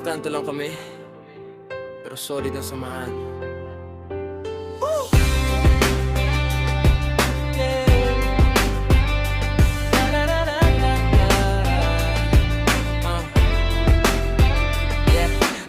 kanto lang kami, pero solid ang samahan.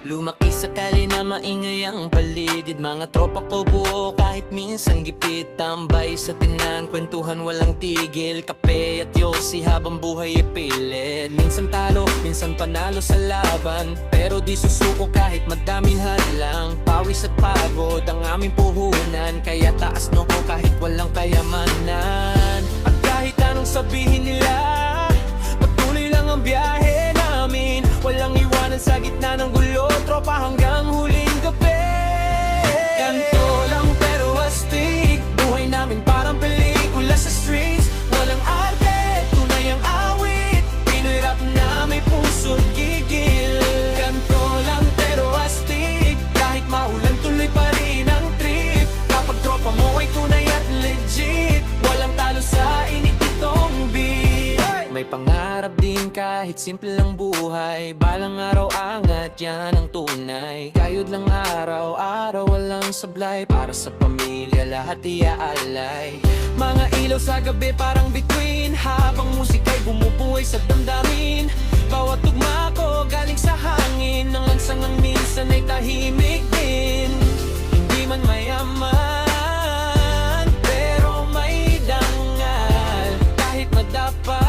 Lumaki sa kali na maingay ang paligid. Mga tropa ko buo kahit minsan gipit. Tambay sa tinan, kwentuhan walang tigil. Kape at yosi habang buhay ipilit. Minsan talo, minsan panalo sa laban, pero di susuko kahit madaming hadlang. Pawis at pagod ang aming puhunan, kaya taas no ko kahit walang kayamanan. At kahit anong sabihin nila, patuloy lang ang biyahe namin. Walang iwanan sa gitna ng gulo, tropa hanggang huling gabi. Ganto lang pero astig, buhay namin parang pelikula sa streets. Walang arte, tunay ang awit, Pinoy rap na may puso't gigil. Ganto lang pero astig, kahit maulan tuloy pa rin ang trip. Kapag tropa mo ay tunay at legit, walang talo sa init itong beat. May pangarap din kahit simple lang buhay. Balang araw angat, yan ang tunay. Kayod lang araw-araw, walang sablay. Para sa pamilya lahat iaalay. Mga ilaw sa gabi parang bituin, habang musika'y bumubuhay sa damdamin. Bawat tugma ko galing sa hangin, ang lansangang minsan ay tahimik din. Hindi man mayaman, pero may dangal. Kahit madapa,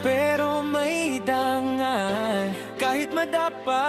pero may dangal. Kahit madapa,